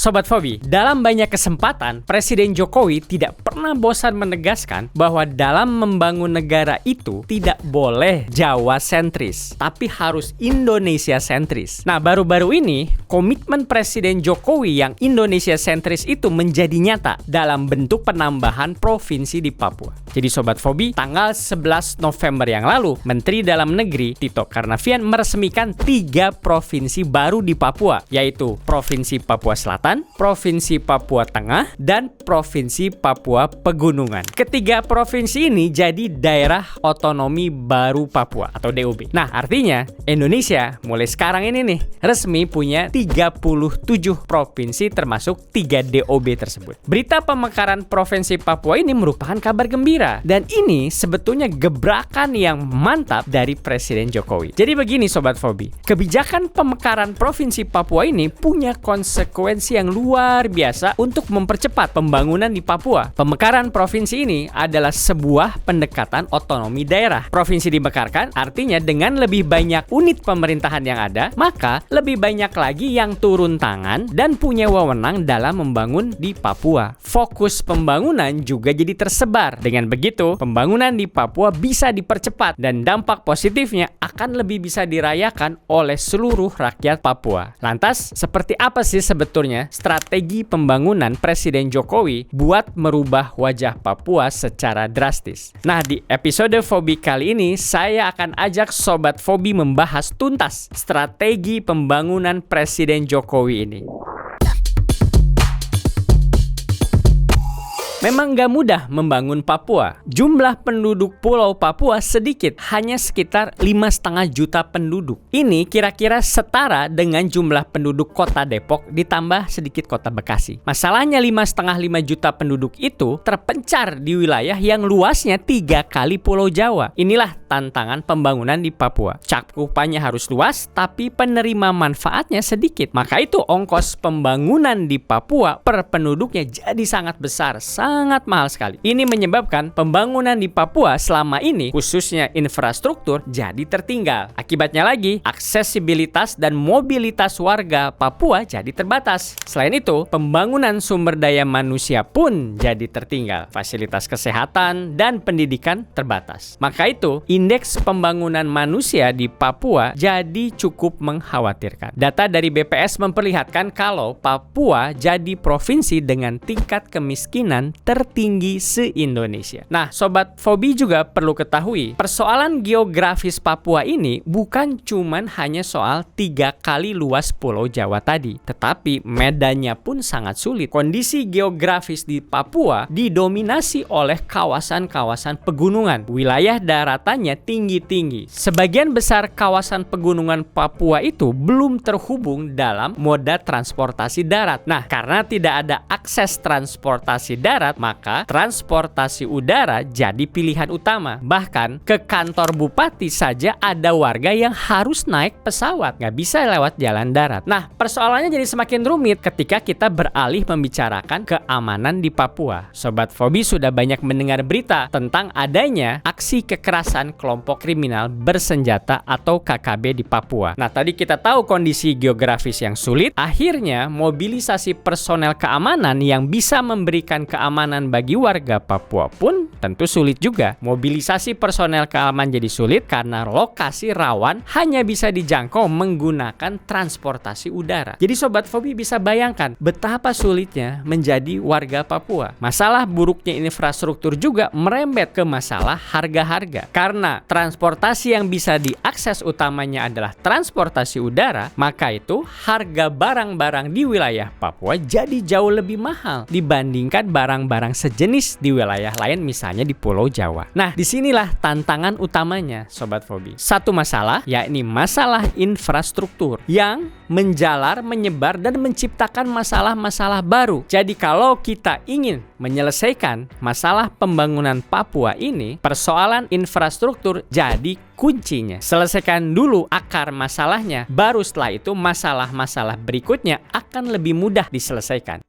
Sobat Fobi, dalam banyak kesempatan, Presiden Jokowi tidak pernah bosan menegaskan bahwa dalam membangun negara itu tidak boleh Jawa sentris, tapi harus Indonesia sentris. Nah, baru-baru ini, komitmen Presiden Jokowi yang Indonesia sentris itu menjadi nyata dalam bentuk penambahan provinsi di Papua. Jadi Sobat Fobi, tanggal 11 November yang lalu, Menteri Dalam Negeri Tito Karnavian meresmikan 3 provinsi baru di Papua, yaitu Provinsi Papua Selatan, Provinsi Papua Tengah, dan Provinsi Papua Pegunungan. Ketiga provinsi ini jadi daerah otonomi baru Papua atau DOB. Nah, artinya Indonesia mulai sekarang ini nih resmi punya 37 provinsi termasuk 3 DOB tersebut. Berita pemekaran Provinsi Papua ini merupakan kabar gembira dan ini sebetulnya gebrakan yang mantap dari Presiden Jokowi. Jadi begini Sobat Fobi, kebijakan pemekaran Provinsi Papua ini punya konsekuensi yang luar biasa untuk mempercepat pembangunan di Papua. Pemekaran provinsi ini adalah sebuah pendekatan otonomi daerah. Provinsi dimekarkan artinya dengan lebih banyak unit pemerintahan yang ada, maka lebih banyak lagi yang turun tangan dan punya wewenang dalam membangun di Papua. Fokus pembangunan juga jadi tersebar. Dengan begitu, pembangunan di Papua bisa dipercepat dan dampak positifnya akan lebih bisa dirayakan oleh seluruh rakyat Papua. Lantas, seperti apa sih sebetulnya strategi pembangunan Presiden Jokowi buat merubah wajah Papua secara drastis? Nah, di episode Fobi kali ini saya akan ajak Sobat Fobi membahas tuntas strategi pembangunan Presiden Jokowi ini. Memang gak mudah membangun Papua. Jumlah penduduk Pulau Papua sedikit, hanya sekitar 5,5 juta penduduk. Ini kira-kira setara dengan jumlah penduduk kota Depok ditambah sedikit kota Bekasi. Masalahnya 5,5 juta penduduk itu terpencar di wilayah yang luasnya 3 kali Pulau Jawa. Inilah tantangan pembangunan di Papua. Cakupannya harus luas, tapi penerima manfaatnya sedikit. Maka itu ongkos pembangunan di Papua per penduduknya jadi sangat besar, sangat mahal sekali. Ini menyebabkan pembangunan di Papua selama ini, khususnya infrastruktur, jadi tertinggal. Akibatnya lagi, aksesibilitas dan mobilitas warga Papua jadi terbatas. Selain itu, pembangunan sumber daya manusia pun jadi tertinggal. Fasilitas kesehatan dan pendidikan terbatas. Maka itu, indeks pembangunan manusia di Papua jadi cukup mengkhawatirkan. Data dari BPS memperlihatkan kalau Papua jadi provinsi dengan tingkat kemiskinan tertinggi se-Indonesia. Nah, Sobat Fobi juga perlu ketahui, persoalan geografis Papua ini bukan cuman hanya soal 3 kali luas Pulau Jawa tadi, tetapi medannya pun sangat sulit. Kondisi geografis di Papua didominasi oleh kawasan-kawasan pegunungan. Wilayah daratannya tinggi-tinggi. Sebagian besar kawasan pegunungan Papua itu belum terhubung dalam moda transportasi darat. Nah, karena tidak ada akses transportasi darat, maka transportasi udara jadi pilihan utama. Bahkan ke kantor bupati saja ada warga yang harus naik pesawat, nggak bisa lewat jalan darat. Nah, persoalannya jadi semakin rumit ketika kita beralih membicarakan keamanan di Papua. Sobat Fobi sudah banyak mendengar berita tentang adanya aksi kekerasan kelompok kriminal bersenjata atau KKB di Papua. Nah, tadi kita tahu kondisi geografis yang sulit, akhirnya mobilisasi personel keamanan yang bisa memberikan keamanan bagi warga Papua pun tentu sulit juga. Mobilisasi personel keamanan jadi sulit karena lokasi rawan hanya bisa dijangkau menggunakan transportasi udara. Jadi Sobat Fobi bisa bayangkan betapa sulitnya menjadi warga Papua. Masalah buruknya infrastruktur juga merembet ke masalah harga-harga. Karena transportasi yang bisa diakses utamanya adalah transportasi udara, maka itu harga barang-barang di wilayah Papua jadi jauh lebih mahal dibandingkan barang-barang sejenis di wilayah lain, misalnya di Pulau Jawa. Nah, disinilah tantangan utamanya, Sobat Fobi. Satu masalah, yakni masalah infrastruktur yang menjalar, menyebar, dan menciptakan masalah-masalah baru. Jadi kalau kita ingin menyelesaikan masalah pembangunan Papua ini, persoalan infrastruktur jadi kuncinya. Selesaikan dulu akar masalahnya, baru setelah itu masalah-masalah berikutnya akan lebih mudah diselesaikan.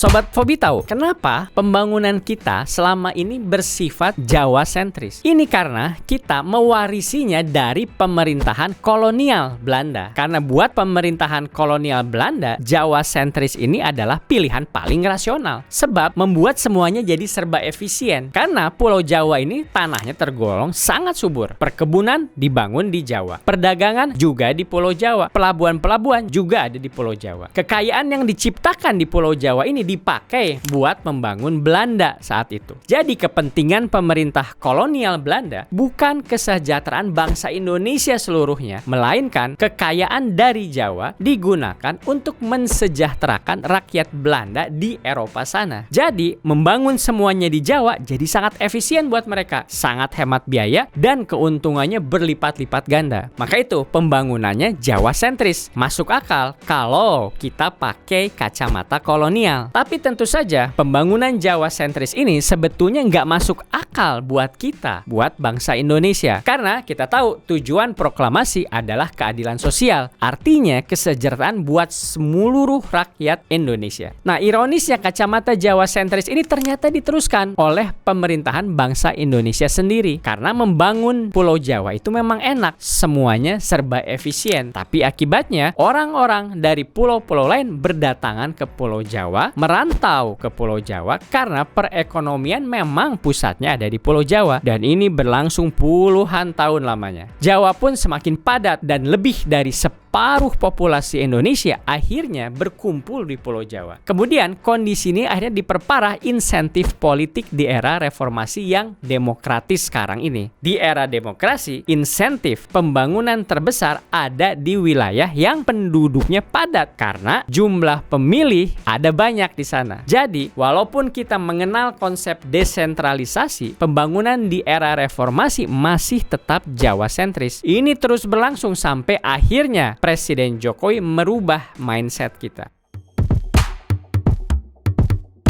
Sobat Fobi tahu kenapa pembangunan kita selama ini bersifat Jawa sentris? Ini karena kita mewarisinya dari pemerintahan kolonial Belanda. Karena buat pemerintahan kolonial Belanda, Jawa sentris ini adalah pilihan paling rasional. Sebab membuat semuanya jadi serba efisien. Karena Pulau Jawa ini tanahnya tergolong sangat subur. Perkebunan dibangun di Jawa. Perdagangan juga di Pulau Jawa. Pelabuhan-pelabuhan juga ada di Pulau Jawa. Kekayaan yang diciptakan di Pulau Jawa ini dipakai buat membangun Belanda saat itu. Jadi kepentingan pemerintah kolonial Belanda bukan kesejahteraan bangsa Indonesia seluruhnya, melainkan kekayaan dari Jawa digunakan untuk mensejahterakan rakyat Belanda di Eropa sana. Jadi membangun semuanya di Jawa jadi sangat efisien buat mereka, sangat hemat biaya dan keuntungannya berlipat-lipat ganda. Maka itu pembangunannya Jawa sentris. Masuk akal kalau kita pakai kacamata kolonial. Tapi tentu saja pembangunan Jawa sentris ini sebetulnya nggak masuk akal buat kita, buat bangsa Indonesia. Karena kita tahu tujuan proklamasi adalah keadilan sosial. Artinya kesejahteraan buat seluruh rakyat Indonesia. Nah, ironisnya kacamata Jawa sentris ini ternyata diteruskan oleh pemerintahan bangsa Indonesia sendiri. Karena membangun Pulau Jawa itu memang enak, semuanya serba efisien. Tapi akibatnya orang-orang dari pulau-pulau lain berdatangan ke Pulau Jawa, merantau ke Pulau Jawa karena perekonomian memang pusatnya ada di Pulau Jawa, dan ini berlangsung puluhan tahun lamanya. Jawa pun semakin padat dan lebih dari separuh populasi Indonesia akhirnya berkumpul di Pulau Jawa. Kemudian kondisi ini akhirnya diperparah insentif politik di era reformasi yang demokratis sekarang ini. Di era demokrasi, insentif pembangunan terbesar ada di wilayah yang penduduknya padat karena jumlah pemilih ada banyak di sana. Jadi, walaupun kita mengenal konsep desentralisasi, pembangunan di era reformasi masih tetap Jawa sentris. Ini terus berlangsung sampai akhirnya Presiden Jokowi merubah mindset kita.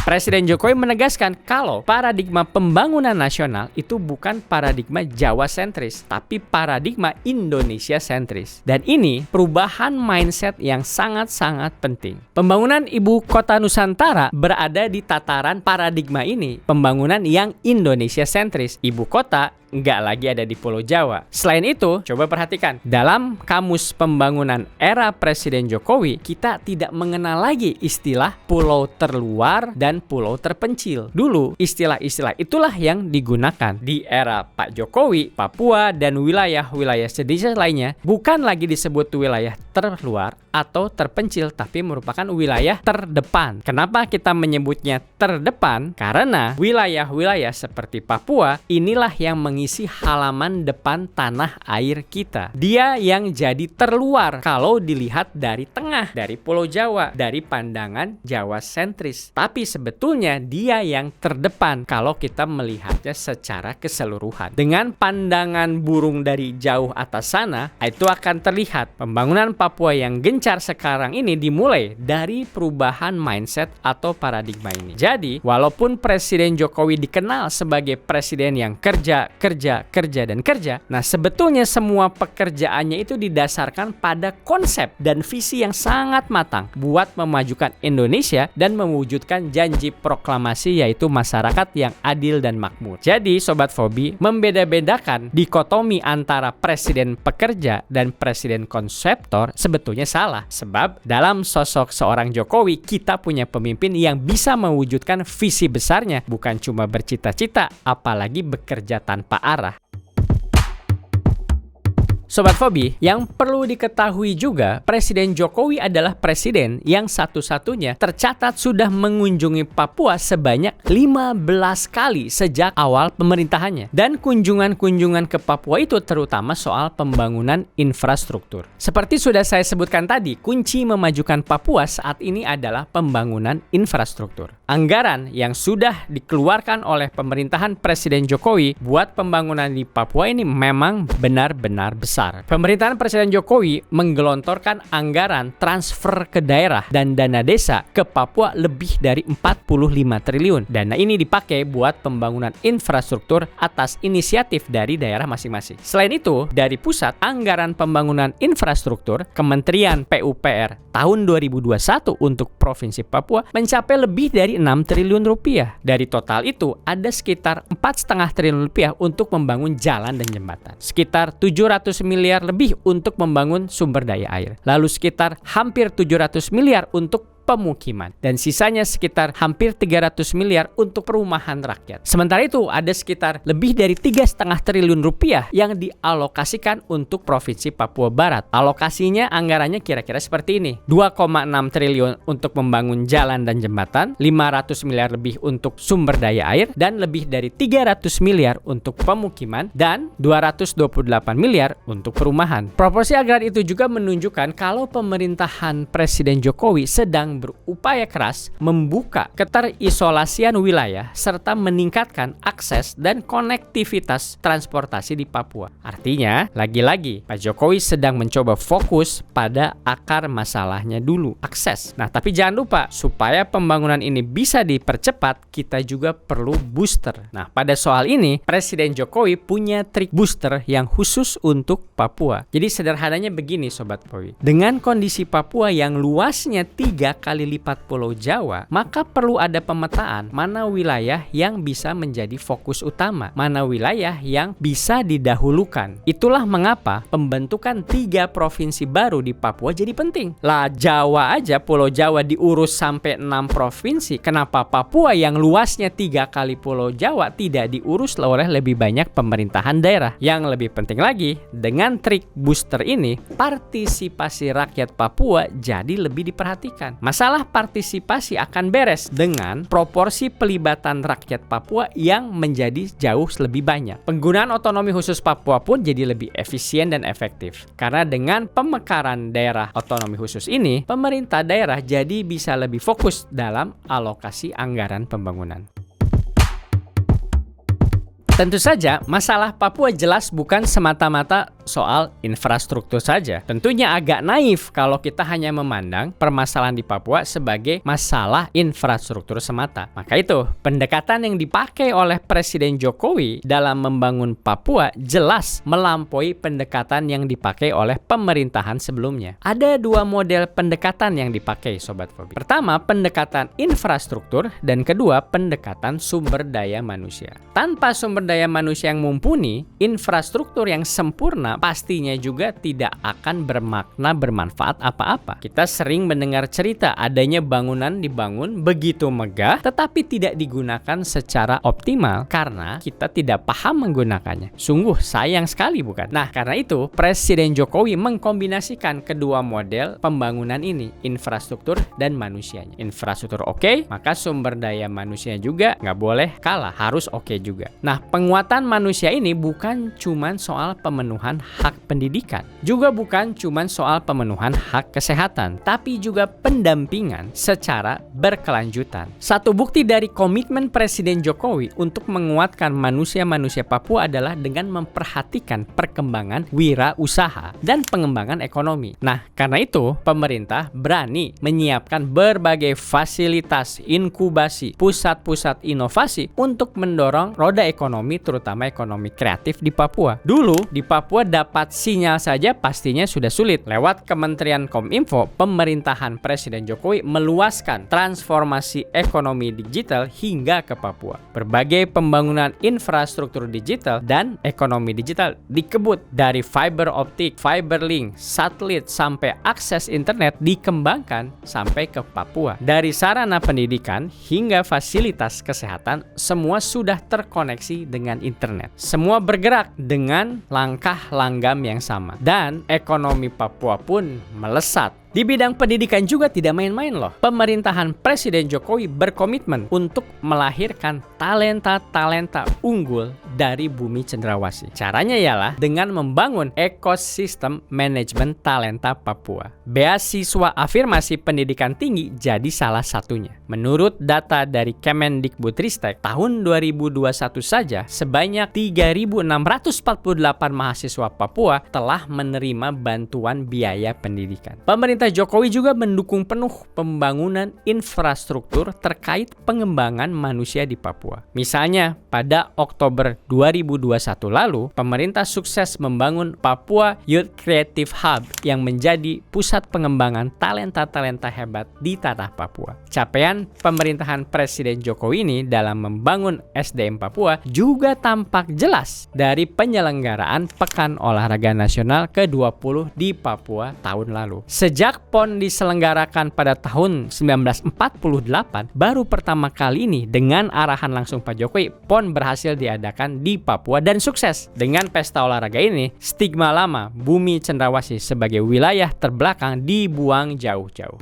Presiden Jokowi menegaskan kalau paradigma pembangunan nasional itu bukan paradigma Jawa sentris, tapi paradigma Indonesia sentris. Dan ini perubahan mindset yang sangat-sangat penting. Pembangunan ibu kota Nusantara berada di tataran paradigma ini, pembangunan yang Indonesia sentris. Ibu kota nggak lagi ada di Pulau Jawa. Selain itu, coba perhatikan, dalam kamus pembangunan era Presiden Jokowi, kita tidak mengenal lagi istilah pulau terluar dan pulau terpencil. Dulu, istilah-istilah itulah yang digunakan. Di era Pak Jokowi, Papua dan wilayah-wilayah sedikit lainnya bukan lagi disebut wilayah terluar atau terpencil, tapi merupakan wilayah terdepan. Kenapa kita menyebutnya terdepan? Karena wilayah-wilayah seperti Papua inilah yang mengisi halaman depan tanah air kita. Dia yang jadi terluar kalau dilihat dari tengah, dari Pulau Jawa, dari pandangan Jawa sentris. Tapi sebetulnya dia yang terdepan kalau kita melihatnya secara keseluruhan. Dengan pandangan burung dari jauh atas sana, itu akan terlihat pembangunan Papua yang gencar sekarang ini dimulai dari perubahan mindset atau paradigma ini. Jadi, walaupun Presiden Jokowi dikenal sebagai presiden yang kerja, nah sebetulnya semua pekerjaannya itu didasarkan pada konsep dan visi yang sangat matang buat memajukan Indonesia dan mewujudkan janji proklamasi, yaitu masyarakat yang adil dan makmur. Jadi, Sobat Fobi, membeda-bedakan dikotomi antara presiden pekerja dan presiden konseptor sebetulnya salah. Sebab dalam sosok seorang Jokowi, kita punya pemimpin yang bisa mewujudkan visi besarnya, bukan cuma bercita-cita, apalagi bekerja tanpa arah. Sobat Fobi, yang perlu diketahui juga, Presiden Jokowi adalah presiden yang satu-satunya tercatat sudah mengunjungi Papua sebanyak 15 kali sejak awal pemerintahannya. Dan kunjungan-kunjungan ke Papua itu terutama soal pembangunan infrastruktur. Seperti sudah saya sebutkan tadi, kunci memajukan Papua saat ini adalah pembangunan infrastruktur. Anggaran yang sudah dikeluarkan oleh pemerintahan Presiden Jokowi buat pembangunan di Papua ini memang benar-benar besar. besar. Pemerintahan Presiden Jokowi menggelontorkan anggaran transfer ke daerah dan dana desa ke Papua lebih dari 45 triliun. Dana ini dipakai buat pembangunan infrastruktur atas inisiatif dari daerah masing-masing. Selain itu, dari pusat, anggaran pembangunan infrastruktur Kementerian PUPR tahun 2021 untuk Provinsi Papua mencapai lebih dari 6 triliun rupiah. Dari total itu, ada sekitar 4,5 triliun rupiah untuk membangun jalan dan jembatan. Sekitar 700 miliar lebih untuk membangun sumber daya air. Lalu sekitar hampir 700 miliar untuk pemukiman, dan sisanya sekitar hampir 300 miliar untuk perumahan rakyat. Sementara itu, ada sekitar lebih dari 3,5 triliun rupiah yang dialokasikan untuk Provinsi Papua Barat. Alokasinya anggarannya kira-kira seperti ini: 2,6 triliun untuk membangun jalan dan jembatan, 500 miliar lebih untuk sumber daya air, dan lebih dari 300 miliar untuk pemukiman, dan 228 miliar untuk perumahan. Proporsi anggaran itu juga menunjukkan kalau pemerintahan Presiden Jokowi sedang berupaya keras membuka keterisolasian wilayah serta meningkatkan akses dan konektivitas transportasi di Papua. Artinya, lagi-lagi Pak Jokowi sedang mencoba fokus pada akar masalahnya dulu, akses. Nah, tapi jangan lupa, supaya pembangunan ini bisa dipercepat, kita juga perlu booster. Nah, pada soal ini, Presiden Jokowi punya trik booster yang khusus untuk Papua. Jadi sederhananya begini Sobat Powi. Dengan kondisi Papua yang luasnya 3 kali lipat Pulau Jawa, maka perlu ada pemetaan mana wilayah yang bisa menjadi fokus utama, mana wilayah yang bisa didahulukan. Itulah mengapa pembentukan 3 provinsi baru di Papua jadi penting. Lah Jawa aja, Pulau Jawa diurus sampai 6 provinsi. Kenapa Papua yang luasnya 3 kali Pulau Jawa tidak diurus oleh lebih banyak pemerintahan daerah? Yang lebih penting lagi, dengan trik booster ini, partisipasi rakyat Papua jadi lebih diperhatikan. Masalah partisipasi akan beres dengan proporsi pelibatan rakyat Papua yang menjadi jauh lebih banyak. Penggunaan otonomi khusus Papua pun jadi lebih efisien dan efektif. Karena dengan pemekaran daerah otonomi khusus ini, pemerintah daerah jadi bisa lebih fokus dalam alokasi anggaran pembangunan. Tentu saja, masalah Papua jelas bukan semata-mata soal infrastruktur saja. Tentunya agak naif kalau kita hanya memandang permasalahan di Papua sebagai masalah infrastruktur semata. Maka itu, pendekatan yang dipakai oleh Presiden Jokowi dalam membangun Papua jelas melampaui pendekatan yang dipakai oleh pemerintahan sebelumnya. Ada 2 model pendekatan yang dipakai, Sobat Fobi. Pertama, pendekatan infrastruktur, dan kedua, pendekatan sumber daya manusia. Tanpa sumber daya manusia yang mumpuni, infrastruktur yang sempurna pastinya juga tidak akan bermanfaat apa-apa. Kita sering mendengar cerita adanya bangunan dibangun begitu megah tetapi tidak digunakan secara optimal karena kita tidak paham menggunakannya. Sungguh sayang sekali, bukan? Nah, karena itu Presiden Jokowi mengkombinasikan kedua model pembangunan ini, infrastruktur dan manusianya. Infrastruktur oke, maka sumber daya manusia juga nggak boleh kalah, harus oke juga. Nah, penguatan manusia ini bukan cuman soal pemenuhan hak pendidikan, juga bukan cuman soal pemenuhan hak kesehatan, tapi juga pendampingan secara berkelanjutan. Satu bukti dari komitmen Presiden Jokowi untuk menguatkan manusia-manusia Papua adalah dengan memperhatikan perkembangan wirausaha dan pengembangan ekonomi. Nah, karena itu pemerintah berani menyiapkan berbagai fasilitas inkubasi, pusat-pusat inovasi untuk mendorong roda ekonomi, terutama ekonomi kreatif di Papua. Dulu di Papua dapat sinyal saja pastinya sudah sulit. Lewat Kementerian Kominfo, pemerintahan Presiden Jokowi meluaskan transformasi ekonomi digital hingga ke Papua. Berbagai pembangunan infrastruktur digital dan ekonomi digital dikebut, dari fiber optik, fiber link, satelit sampai akses internet dikembangkan sampai ke Papua. Dari sarana pendidikan hingga fasilitas kesehatan, semua sudah terkoneksi dengan internet. Semua bergerak dengan langkah langgam yang sama. Dan ekonomi Papua pun melesat Di bidang pendidikan juga tidak main-main loh. Pemerintahan Presiden Jokowi berkomitmen untuk melahirkan talenta-talenta unggul dari bumi cendrawasih. Caranya ialah dengan membangun ekosistem manajemen talenta Papua. Beasiswa afirmasi pendidikan tinggi jadi salah satunya. Menurut data dari Kemendikbudristek tahun 2021 saja, sebanyak 3.648 mahasiswa Papua telah menerima bantuan biaya pendidikan. Pemerintah Jokowi juga mendukung penuh pembangunan infrastruktur terkait pengembangan manusia di Papua. Misalnya, pada Oktober 2021 lalu, pemerintah sukses membangun Papua Youth Creative Hub yang menjadi pusat pengembangan talenta-talenta hebat di tanah Papua. Capaian pemerintahan Presiden Jokowi ini dalam membangun SDM Papua juga tampak jelas dari penyelenggaraan Pekan Olahraga Nasional ke-20 di Papua tahun lalu. Sejak PON diselenggarakan pada tahun 1948, baru pertama kali ini dengan arahan langsung Pak Jokowi, PON berhasil diadakan di Papua dan sukses. Dengan pesta olahraga ini, stigma lama bumi cendrawasih sebagai wilayah terbelakang dibuang jauh-jauh.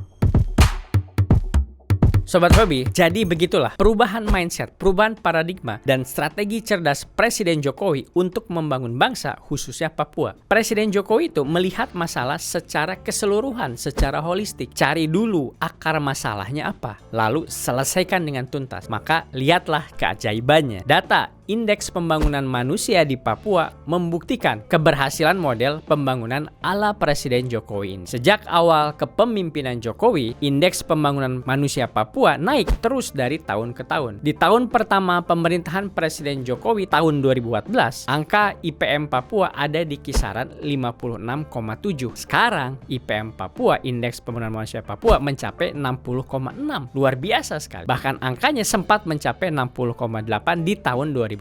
Sobat Hobi, jadi begitulah perubahan mindset, perubahan paradigma, dan strategi cerdas Presiden Jokowi untuk membangun bangsa, khususnya Papua. Presiden Jokowi itu melihat masalah secara keseluruhan, secara holistik. Cari dulu akar masalahnya apa, lalu selesaikan dengan tuntas. Maka lihatlah keajaibannya. Data Indeks Pembangunan Manusia di Papua membuktikan keberhasilan model pembangunan ala Presiden Jokowi ini. Sejak awal kepemimpinan Jokowi, Indeks Pembangunan Manusia Papua naik terus dari tahun ke tahun. Di tahun pertama pemerintahan Presiden Jokowi tahun 2014, angka IPM Papua ada di kisaran 56,7. Sekarang IPM Papua, Indeks Pembangunan Manusia Papua, mencapai 60,6. Luar biasa sekali. Bahkan angkanya sempat mencapai 60,8 di tahun 2019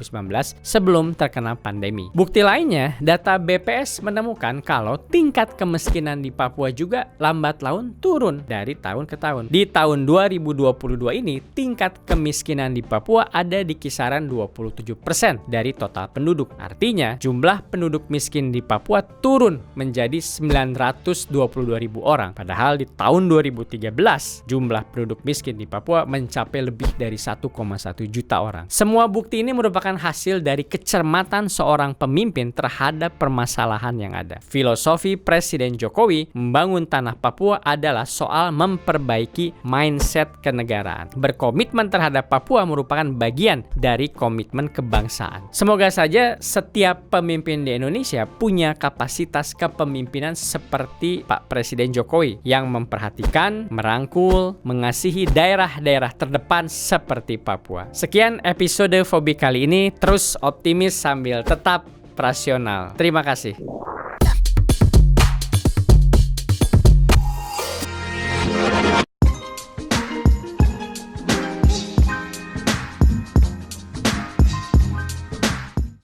sebelum terkena pandemi. Bukti lainnya, data BPS menemukan kalau tingkat kemiskinan di Papua juga lambat laun turun dari tahun ke tahun. Di tahun 2022 ini, tingkat kemiskinan di Papua ada di kisaran 27% dari total penduduk. Artinya, jumlah penduduk miskin di Papua turun menjadi 922.000 orang. Padahal di tahun 2013, jumlah penduduk miskin di Papua mencapai lebih dari 1,1 juta orang. Semua bukti ini merupakan hasil dari kecermatan seorang pemimpin terhadap permasalahan yang ada. Filosofi Presiden Jokowi membangun tanah Papua adalah soal memperbaiki mindset kenegaraan. Berkomitmen terhadap Papua merupakan bagian dari komitmen kebangsaan. Semoga saja setiap pemimpin di Indonesia punya kapasitas kepemimpinan seperti Pak Presiden Jokowi yang memperhatikan, merangkul, mengasihi daerah-daerah terdepan seperti Papua. Sekian episode Fobi kali ini. Terus optimis sambil tetap rasional. Terima kasih.